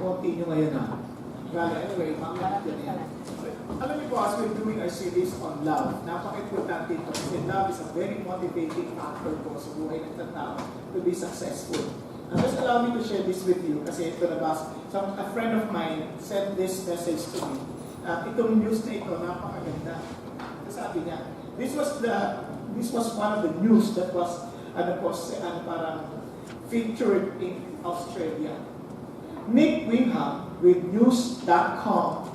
konti nyo ngayon ha. Well, anyway, mamaya natin yan. Alam niyo po, as we're doing our series on love, napaka-importante ito kasi love is a very motivating factor po sa buhay ng tao to be successful. And just allow me to share this with you kasi ito nabas. So, a friend of mine sent this message to me. Itong news na ito, napakaganda. Sabi niya, this was one of the news that was parang featured in Australia. Nick Wingham with news.com.au,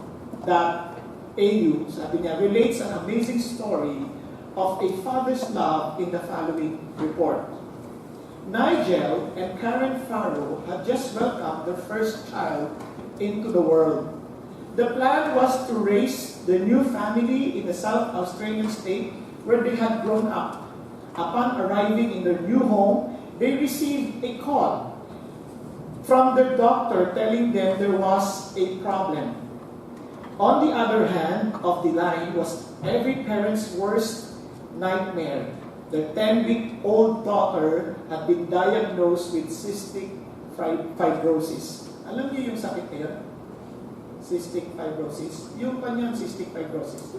sabi niya, relates an amazing story of a father's love in the following report. Nigel and Karen Farrow had just welcomed their first child into the world. The plan was to raise the new family in the South Australian state where they had grown up. Upon arriving in their new home, they received a call from their doctor telling them there was a problem. On the other hand of the line was every parent's worst nightmare. Their 10-week-old daughter had been diagnosed with cystic fibrosis. Alam niyo yung sakit na yun? Cystic fibrosis. Yung kanyang cystic fibrosis.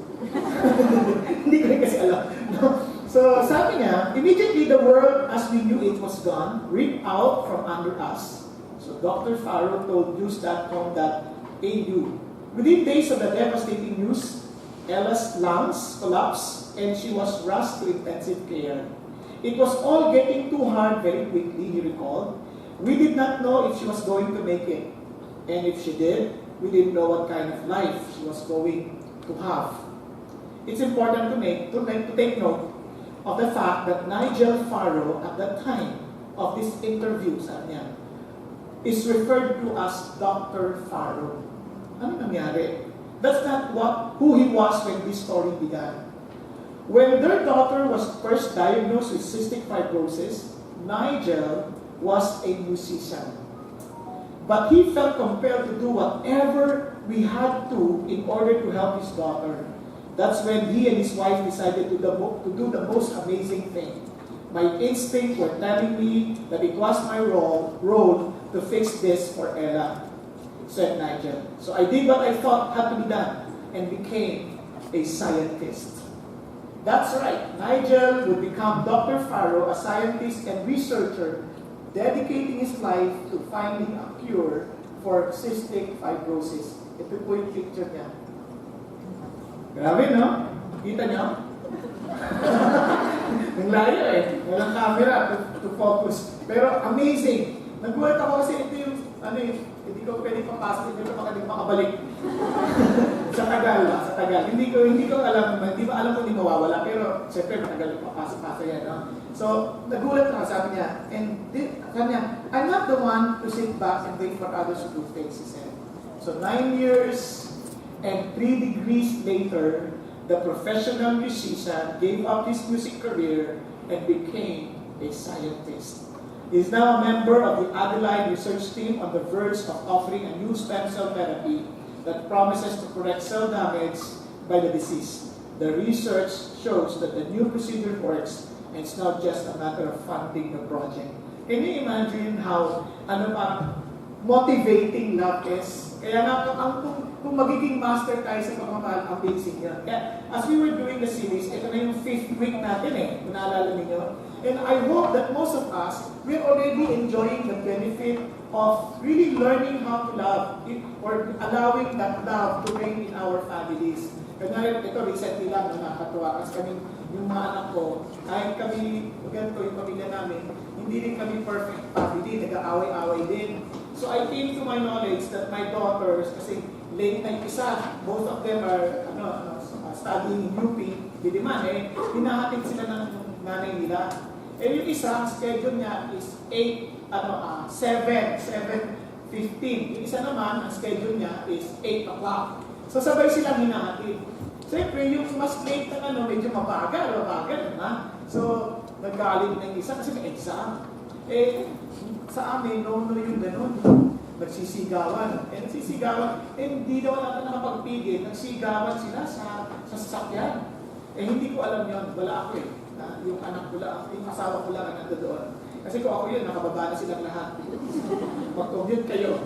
Hindi ko rin kasi alam. No? So, sabi niya, immediately the world as we knew it was gone, ripped out from under us. So, Dr. Farrow told news.com.au. Within days of the devastating news, Ella's lungs collapsed and she was rushed to intensive care. It was all getting too hard very quickly, he recalled. We did not know if she was going to make it. And if she did, we didn't know what kind of life she was going to have. It's important to take note of the fact that Nigel Farrow, at the time of this interview, is referred to as Dr. Farrow. Ano nangyari? That's not who he was when this story began. When their daughter was first diagnosed with cystic fibrosis, Nigel was a musician. But he felt compelled to do whatever we had to in order to help his daughter. That's when he and his wife decided to do the most amazing thing. My instincts were telling me that it was my role to fix this for Ella, said Nigel. So I did what I thought had to be done and became a scientist. That's right, Nigel would become Dr. Farrow, a scientist and researcher dedicating his life to finding a cure for cystic fibrosis. Ito po yung picture niya. Grabe, no? Kita niyo? Ang layo eh. Walang camera to focus. Pero amazing. Nagulat ako kasi ito yung, hindi ko pwede papasok, hindi ko makabalik. sa tagal. Hindi ko alam, hindi ba alam kung hindi mawawala, pero siyempre matagal papasok yan, no? So, nagulat ako, sabi niya, I'm not the one to sit back and wait for others to do things, he said. So, 9 years and 3 degrees later, the professional musician gave up his music career and became a scientist. He is now a member of the Adelaide research team on the verge of offering a new stem cell therapy that promises to correct cell damage by the disease. The research shows that the new procedure works and it's not just a matter of funding the project. Can you imagine how motivating love is? Kaya nga, kung magiging master tayo sa pagmamahal, ang basic yan. Kaya, as we were doing the series, ito na yung 5th week natin kung naalala ninyo. And I hope that most of us, we're already enjoying the benefit of really learning how to love or allowing that love to reign in our families. Kaya ito, recently lang, nakakatuwa. Kasi kami, yung mga anak ko, kahit kami, ganito yung pamilya namin, hindi rin kami perfect family, nag-aaway-aaway din. So I came to my knowledge that my daughters, kasi late na yung isa, both of them are studying in UP, Diliman, hinahatid sila ng nanay nila. Yung isa, ang schedule niya is 7:15. Yung isa naman, ang schedule niya is 8 o'clock. So sabay silang hinahatid. Siyempre, yung mas late na medyo mabagal, na. So, nagkaalig na yung isa kasi may exam. Sa amin, no yung ganun. Nagsisigawan. Hindi daw natin nakapagpigil. Nagsigawan sila sa sasakyan. Hindi ko alam yun. Wala ako yung anak ko lang, yung asawa ko lang ang nandoon. Kasi kung ako yun, nakababa na silang lahat. Mag-commute kayo.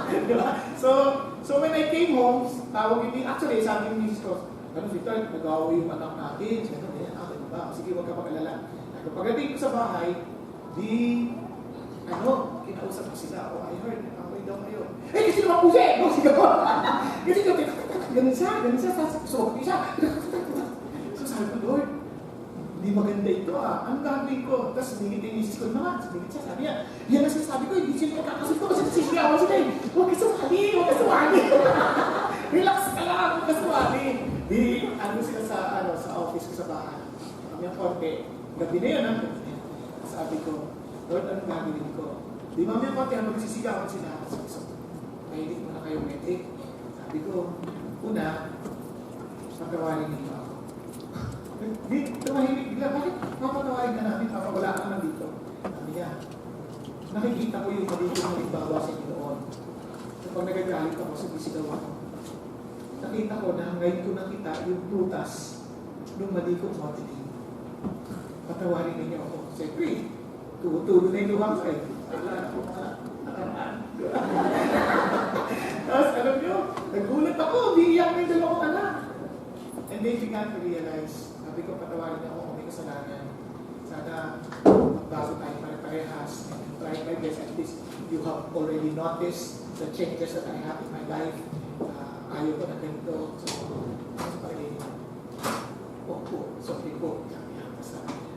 Di ba? So when I came home, tawag hindi, actually, sabi ni Mrs. ko, ano, Victor, nag-away yung anak natin. Sabi ko, ba? Sige, huwag ka mag-alala. Pagdating ko sa bahay, kinausap ko sila. Oh, I heard, away daw kayo. Eh, kasi naman po siya! No, sigaw! Kasi ganun siya, sasakso, siya. So sabi ko, Lord, hindi maganda ito Ang gagawin ko? Tapos sumingit yung misis ko naman. Sumingit siya, sabi niya, yan ang sinasabi ko, hindi sila nagkakasunod ko kasi sisigawan sila eh. Huwag ka sumali. Relax ka lang, huwag ka sumali. Ano sila sa office ko sa bahay. Kami ang konti. Gabi na yun, sabi ko, Lord, anong gagawin ko? Di mamaya konti, magsisigawan sila. So, mahilig mo na kayo metric. Sabi ko, una, pagkawarin ninyo ako. Di, tumahimik bigla. Bakit papatawarin ka namin? Wala ka na dito. Sabi niya, nakikita ko yung mali kong halimbawa sa inyo noon. So pag nagagalit ako, sumisigaw ako. Nakita ko na ngayon ko nakita yung prutas nung mali kong modeling. Patawarin ninyo ako. Siyempre, tumutulo na yung luwang ko eh. Wala na ako nakaraan. Tapos alam nyo, nagulat ako, biiyak na yung dalawang anak. And they began to realize, sabi ko, patawarin ako kung may kasalanan. Sana magbago tayo pare-parehas and try my best. At least you have already noticed the changes that I have in my life. Ayaw ko na ganito. So, sorry po.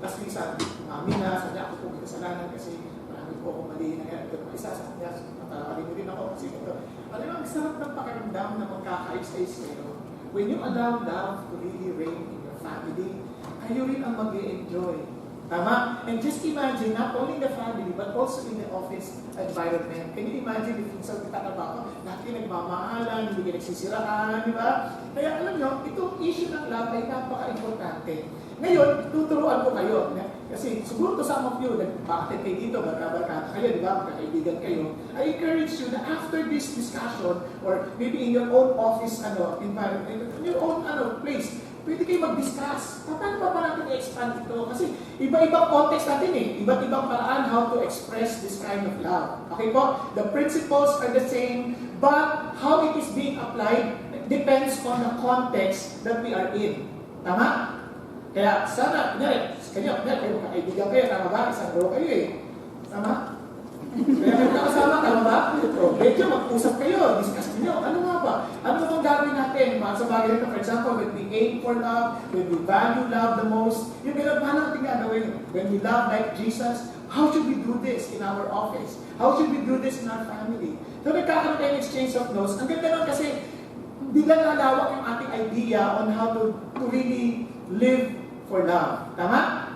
Tapos minsan, mami na, sadya ako po may kasalanan kasi marami po ako mali na yan. Pero isa sa kanya, matalarin mo rin ako kasi ito. Alam mo, ang sarap ng pakiramdam na magkakais-ais kayo. When you allow love to really reign in your family, kayo rin ang mag-i-enjoy. Tama? And just imagine, not only in the family, but also in the office environment. Can you imagine if minsan nagtatrabaho, lagi nagmamahalan, hindi ka nagsisiraan, di ba? Kaya alam nyo, itong issue ng love ay napaka-importante. Ngayon, tuturuan ko kayo. Kasi siguro to some of you, bakit kayo dito, barka-barkata kayo, di ba? Magkakaibigan kayo. I encourage you na after this discussion, or maybe in your own office environment, in your own place, pwede kayo mag-discuss. Paano pa natin i-expand ito? Kasi iba-ibang context natin eh. Iba't ibang paraan how to express this kind of love. Okay po? The principles are the same, but how it is being applied depends on the context that we are in. Tama? Kaya sana, kayo magkakaibigan kayo, tama ba? Isang row kayo eh. Tama? Kaya kayo nakasama, tama ba? So, medyo mag-usap kayo, discuss niyo. Ano nga ba? Ano bang gagawin natin? Sa bagay nito, for example, when we aim for love, when we value love the most, yung paano natin gagawin? When we love like Jesus, how should we do this in our office? How should we do this in our family? So, nagkakaroon tayo ng exchange of notes. Ang ganda nun kasi, biglang nalawak yung ating idea on how to really live for love. Tama?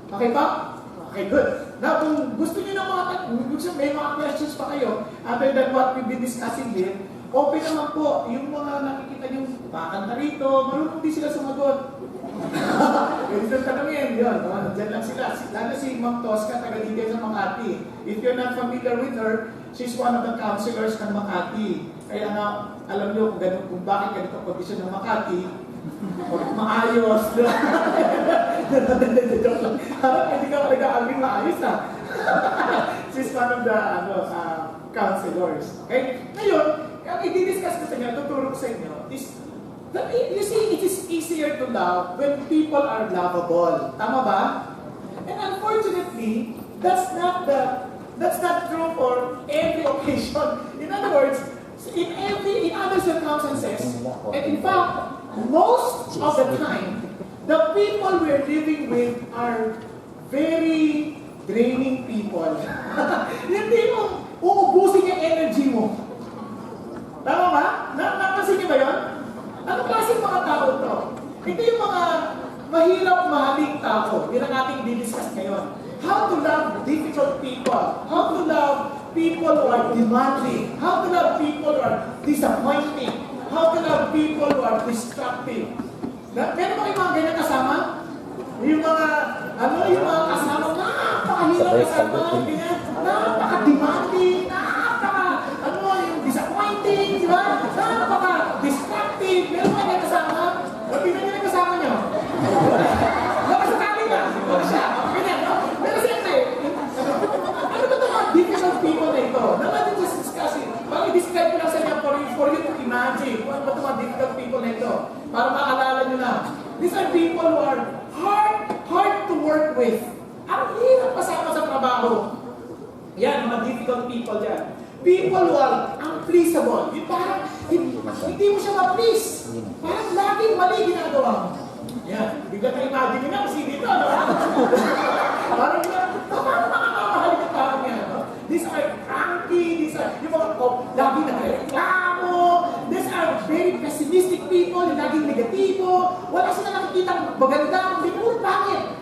Okay pa? Okay, good. Now, kung gusto niyo may mga questions pa kayo, other than what we've been discussing here, open naman po, yung mga nakikita niyo, makakanta rito, marunong din sila sumagot. Pwede silang tanongin, yun, dyan lang sila. Lalo si Ma'am Tosca, taga-dito sa Makati. If you're not familiar with her, she's one of the counselors ng Makati. Kaya nga, alam niyo kung bakit ganito ang kondisyon ng Makati, maayos. Hindi ka nag-agree maayos na. She's one of the counselors. Okay? Ngayon, ang i-discuss ko sa inyo, tuturo ko sa inyo, is that you see, it is easier to love when people are lovable. Tama ba? And unfortunately, that's not true for every occasion. In other words, in other circumstances, and in fact, most of the time, the people we're living with are very draining people. Hindi mo uubusin yung energy mo. Tama ba? Napansin niyo ba yun? Ano klaseng mga tao to? Ito yung mga mahirap mahaling tao. Yun ang ating i-discuss ngayon. How to love difficult people. How to love people who are demanding. How to love people who are disappointing. How to love people who are destructive. Meron ba kayo mga ganyan kasama? Yung mga kasama, napakahirap kasama, ganyan, napaka-demanding, yung disappointing, di ba? Napaka-destructive. Meron ba kayo kasama? Tingnan niyo yung kasama niyo. Nakasakali na. Siguro siya. Ganyan, no? Pero siyempre, ano ba ito mga difficult people na ito? Na natin just discussing. Bakit i-describe Ano ba ito mga difficult people na ito? Para maalala nyo na. These are people who are hard to work with. Ang hirap kasama sa trabaho. Yan, mga difficult people yan. People who are unpleasable. Yung parang, hindi mo siya ma-please. Parang laging mali ginagawa mo. Yan. Bigla ka imagine nyo na kasi dito, ano? Parang makakamahalin ang tao niya, no? These are cranky, these are, yung mga lagi nagreklamo, these are very pessimistic people, yung laging negatibo, wala sila nakikita maganda, hindi puro pangit.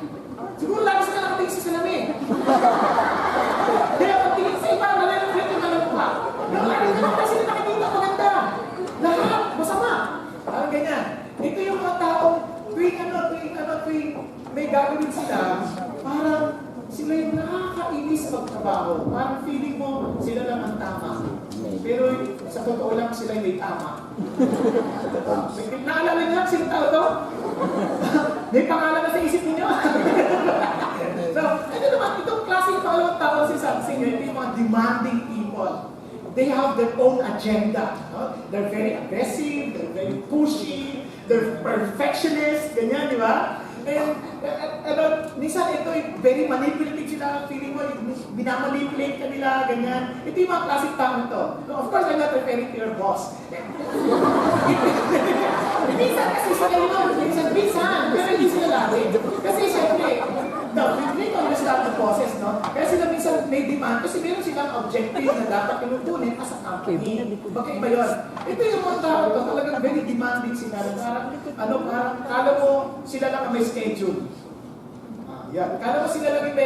Siguro lagi sila nakatingin sa salamin. Kaya pagtingin sa iba, malalagyan yung malamukha. Wala sila nakikita maganda. Lahat, masama. Parang ganyan. Ito yung mga taong tuwing may gagawin sila, parang sila yung nakakainis sa pagtrabaho. Parang feeling mo, sila lang ang tama. Pero sa totoo lang, sila yung may tama. Naalala niyo sila tao to? May pangalan na sa isip niyo. So, ito naman, itong klaseng pangalawang tao sa inyo, ito yung mga demanding people. They have their own agenda. No? They're very aggressive, they're very pushy, they're perfectionist, ganyan, di ba? And minsan ito very manipulative sila, feeling mo, binamanipulate ka nila, ganyan. Ito yung mga classic tao nito. No, of course, I'm not referring to your boss. Minsan kasi sila yun, minsan, pero hindi sila lagi. Kasi syempre, no, we need to understand the process, no? Kaya sila minsan may demand, kasi meron silang objective na dapat pinutunin as a company. Magkaiba yun. Ito yung mga tao ito, talagang very demanding sila. Parang kala mo sila lang ang may schedule. Yan. Kala mo sila lang yung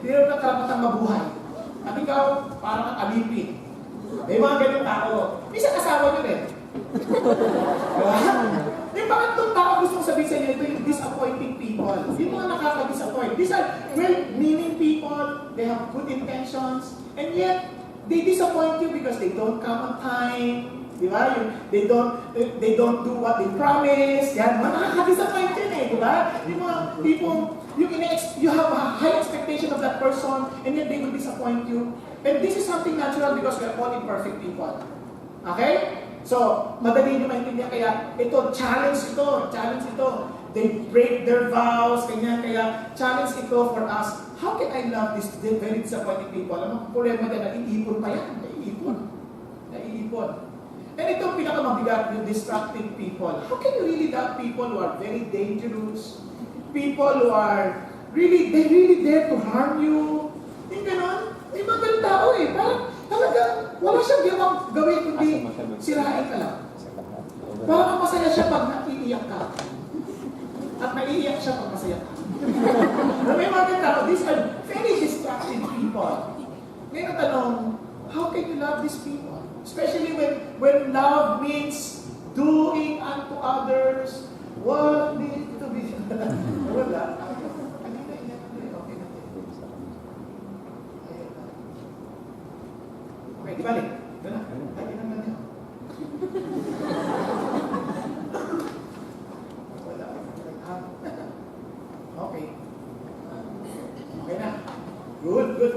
meron ng karapatang mabuhay. At ikaw, parang alipin. May mga ganyung tao. Minsan kasama nyo rin. Yung pangatlong tao gusto kong sabihin sa inyo, ito yung disappointing people. Yung mga nakaka-disappoint. These are well-meaning people, they have good intentions, and yet, they disappoint you because they don't come on time. Di ba? They don't do what they promise. Yan, nakaka-disappoint yun eh, di ba? Yung mga people, you have a high expectation of that person, and yet they will disappoint you. And this is something natural because we're all imperfect people. Okay? So, madali nyo maintindihan, kaya challenge ito. They break their vows, kaya challenge ito for us. How can I love this very disappointing people? Alam mo, problema din, naiipon pa yan. Naiipon. And itong pinakamabigat, yung destructive people. How can you really love people who are very dangerous? People who are they really dare to harm you? Yung ganon? May mga ganun tao eh. Parang talagang wala siyang gawin kundi sirain ka lang. Parang masaya siya pag naiiyak ka. At naiiyak siya pag masaya ka. May mga ganun tao. These are very destructive people. Ngayon tanong, how can you love these people? Especially when love means doing unto others what needs to be done. Wala. Okay, di balik. Gana. Lagi naman yun. Wala. Okay. Okay na. Good.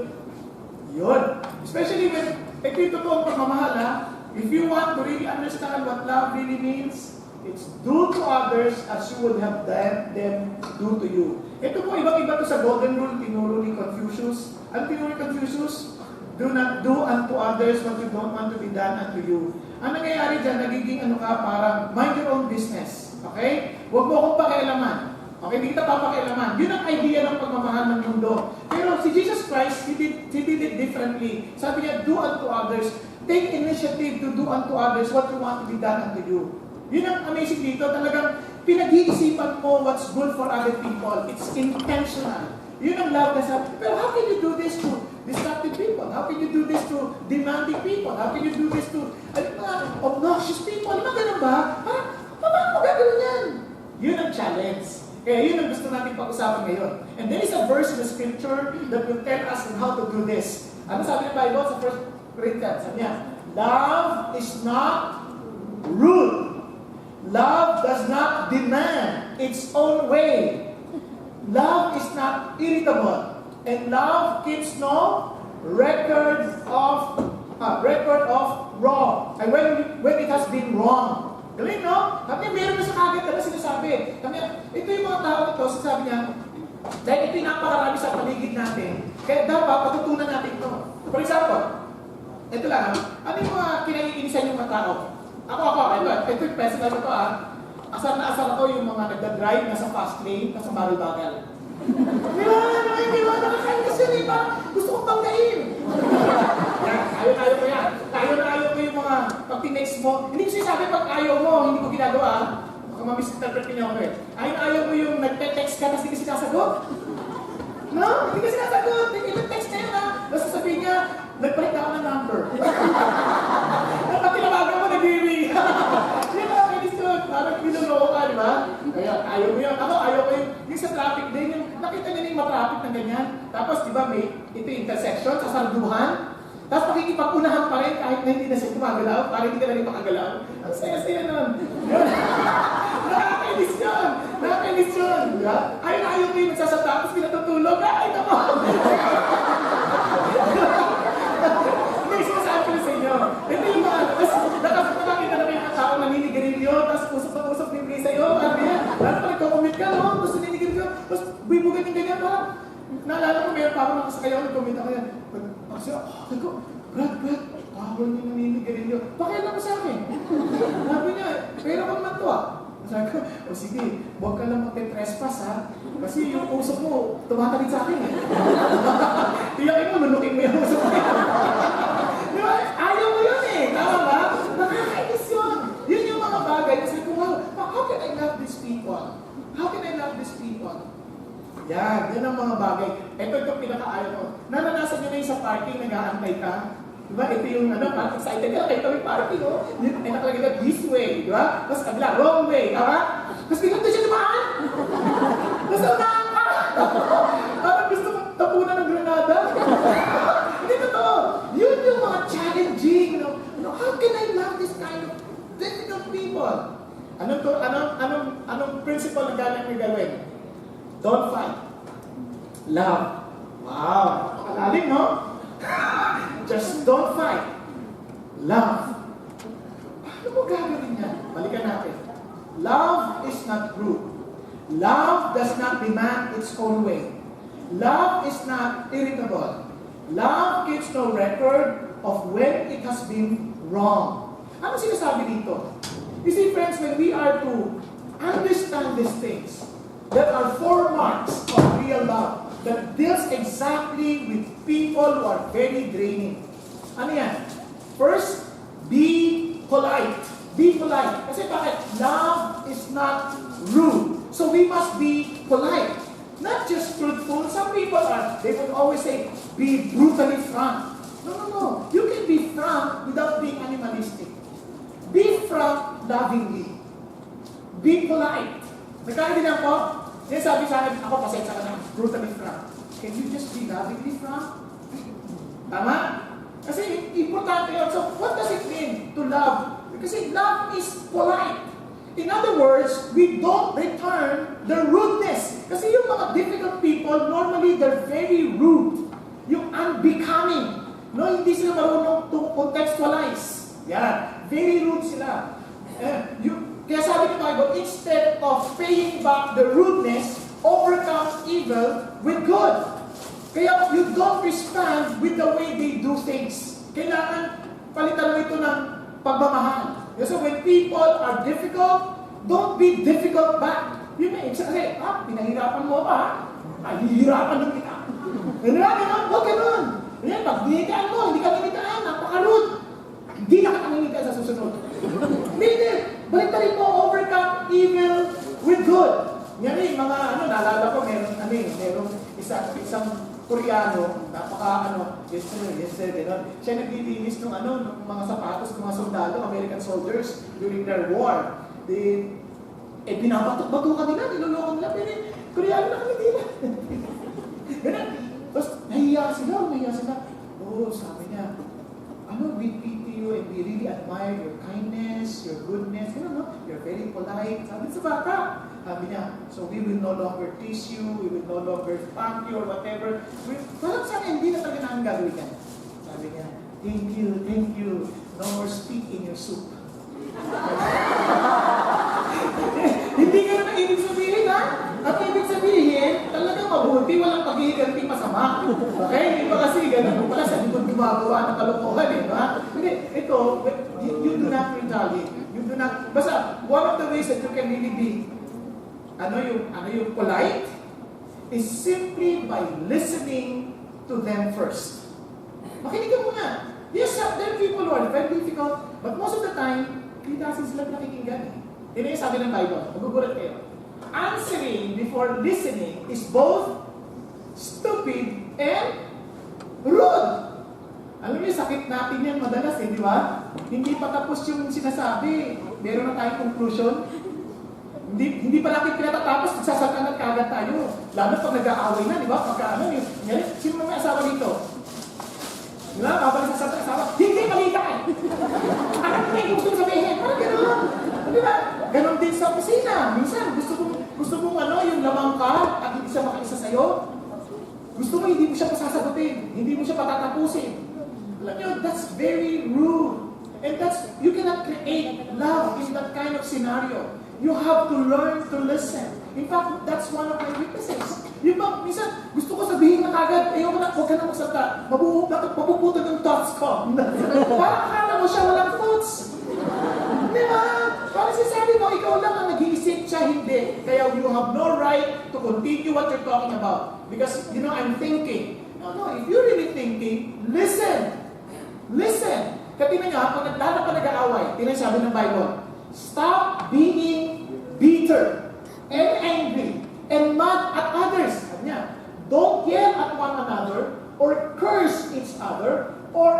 Yun. Especially when ito ang pagmamahal, ha? If you want to really understand what love really means, it's do to others as you would have them do to you. Ito po, ibang-iba to sa golden rule, tinuro ni Confucius. Ang tinuro ni Confucius, do not do unto others what you don't want to be done unto you. Ang nangyayari dyan, nagiging parang mind your own business. Okay? Huwag mo akong pakialaman. Okay, hindi kita papakialaman. Yun ang idea ng pagmamahal ng mundo. Pero si Jesus Christ, He did it differently. Sabi niya, do unto others. Take initiative to do unto others what you want to be done unto you. Yun ang amazing dito. Talagang pinag-iisipan mo what's good for other people. It's intentional. Yun ang love na sabi. Pero how can you do this to destructive people? How can you do this to demanding people? How can you do this to obnoxious people? Ano ganun ba? Paano mo gagawin yan? Yun ang challenge. Kaya yun ang gusto natin pag-usapan ngayon. And there is a verse in the scripture that will tell us on how to do this. Ano sabi ng Bible sa 1 Corinthians? Sabi niya, love is not rude. Love does not demand its own way. Love is not irritable. And love keeps no record of wrong. And when it has been wrong. Galing, no? Sabi niya, meron na sa kagad na sinasabi. Sabi niya, ito yung mga tao ito, sabi niya, dahil ito yung napakarami sa paligid natin, kaya dapat patutunan natin ito. For example, ito lang, ano yung mga kinaiinisan yung mga tao? Ito yung personal ito asar na asar ako yung mga nagdadrive na sa fast lane, na sa bagal-bagal. Di ba, nakakainis yun eh, gusto kong banggain. Ayaw ko yan. Ayaw ko yung mga pag-text mo. Hindi ko sinasabi pag ayaw mo, hindi ko ginagawa. Baka ma-misinterpret niya ako eh. Ayaw ko yung nagte-text ka tapos hindi ka sinasagot. No? Hindi ka sinasagot. Nag-text na yun Basta sabihin niya, nagpalit ako ng number. Dapat tinabagan mo, nag-iwi. Parang pinuloko ka, di ba? Kaya ayaw mo yun. Ako, ayaw ko yung sa traffic din, yung nakita niyo yung matraffic na ganyan. Tapos, di ba, may ito intersection, sa sarduhan. Tapos pakikipag-unahan pa rin kahit na hindi na siya gumagalaw, para hindi ka na rin makagalaw. Ang saya-saya nun. Nakakainis yun. Nakakainis yun. Ayaw ko yung nagsasata, tapos pinatutulog. Ay, tama. Hindi, sinasabi ko sa inyo. Ito yung mga, tapos nakakita na yung tao naninigarilyo, tapos usap yung bigay sa'yo, parang nagko-commit ka, no? Tapos naninigarilyo, tapos bibugan yung ganyan, parang naalala ko, mayroon pa ako nakasakay ako, nag-commit ako yan. Kasi, sabi ko, Brad, tawag niyo naninigarilyo. Pakialam mo sa akin. Sabi niya, pero kung naman to Sabi ko, sige, huwag ka lang magte-trespass kasi yung usap mo, tumatalit sa akin Tiyakin mo, nunukin mo yung usap mo. Di ba? Ayaw mo yun tama ba? Nakakainis yun. Yun yung mga bagay. Kasi kung how can I love these people? How can I love these people? Yan ang mga bagay. Ito yung pinaka-ayaw ko. Naranasan nyo na yung sa parking, nag-aantay ka. Diba? Ito yung parang excited ka. Ito yung parking, Ay nakalagay ka this way. Diba? Tapos kabila, wrong way. Diba? Tapos biglang doon siya dumaan. Tapos unahan ka. Parang gusto mong tapunan ng granada. Hindi totoo. Yun yung mga challenging. How can I love this kind of difficult people? Anong principle na galing mo gawin? Don't fight. Love. Wow. Napakalalim, no? Just don't fight. Love. Paano mo gagawin yan? Balikan natin. Love is not rude. Love does not demand its own way. Love is not irritable. Love keeps no record of when it has been wrong. Ano sinasabi dito? You see, friends, when we are to understand these things, there are 4 marks of real love that deals exactly with people who are very draining. Ano yan? First, be polite. Be polite. Kasi bakit? Love is not rude. So we must be polite. Not just truthful. Some people they would always say, be brutally frank. No. You can be frank without being animalistic. Be frank lovingly. Be polite. Nagkakaintindihan po? Yan sabi sa akin, ako pasensya ka na, brutally frank. Can you just be lovingly frank? Tama? Kasi importante yun. So, what does it mean to love? Kasi love is polite. In other words, we don't return the rudeness. Kasi yung mga difficult people, normally they're very rude. Yung unbecoming. No, hindi sila marunong to contextualize. Yan. Very rude sila. Kaya sabi ng Bible, instead of paying back the rudeness, overcome evil with good. Kaya you don't respond with the way they do things. Kailangan palitan mo ito ng pagmamahal. So when people are difficult, don't be difficult back. Yun na, kasi, pinahirapan mo pa, hihirapan din kita. Ganun, huwag ganun. Yan, pag dinitaan mo, hindi ka dinitaan, napaka-rude. Hindi na ka nangingitaan sa susunod. Hindi, baliktarin mo, overcome evil with good. Yan mga naalala ko, merong isang Koreano, yes sir, gano'n. Siya naglilinis ng mga sapatos ng mga soldado, American soldiers, during their war. Binabatok-batukan nila, niloloko nila, pero Koreano na kami nila. Ganun. Tapos, nahiya sila. Sabi niya, we pity you and we really admire your kindness, your goodness, you're very polite. Sabi sa bata. Sabi niya, so we will no longer tease you, we will no longer spank you or whatever. Parang sana hindi na talaga namin gagawin yan. Sabi niya, thank you, no more spit in your soup. gumagawa ng kalokohan eh, ba? Hindi, ito, you do not retaliate. You do not, basta, one of the ways that you can really be, yung polite, is simply by listening to them first. Makinig ka muna. Yes, there are people who are very difficult, but most of the time, hindi kasi sila nakikinggan. Yun yung sabi ng Bible. Magugulat kayo. Answering before listening is both stupid and rude. Alam niyo, sakit natin yan madalas di ba? Hindi pa tapos yung sinasabi. Meron na tayong conclusion. Hindi pa natin pinatatapos, nagsasaltan at kagad tayo. Lalo pag nag-aaway na, di ba? Pagka sino may asawa dito? Di ba? Babalik sa asawa, hindi mali ka! Ano may gusto sabihin? Parang gano'n. Di ba? Ganon din sa opisina. Minsan, gusto mong yung lamang ka at hindi siya makaisa sa'yo. Gusto mo, hindi mo siya pasasagutin. Hindi mo siya patatapusin. Alam niyo, that's very rude. And you cannot create love in that kind of scenario. You have to learn to listen. In fact, that's one of my weaknesses. Yung ba, minsan, gusto ko sabihin na kagad, huwag ka na magsalita. Mapuputol yung thoughts ko. Parang akala mo siya walang thoughts. Di ba? Parang sinasabi mo, ikaw lang ang nag-iisip, siya hindi. Kaya you have no right to continue what you're talking about. Because, I'm thinking. No, if you're really thinking, listen. Listen. Katina nyo, pag lahat pa nag-aaway, sabi ng Bible, stop being bitter and angry and mad at others. Don't yell at one another or curse each other or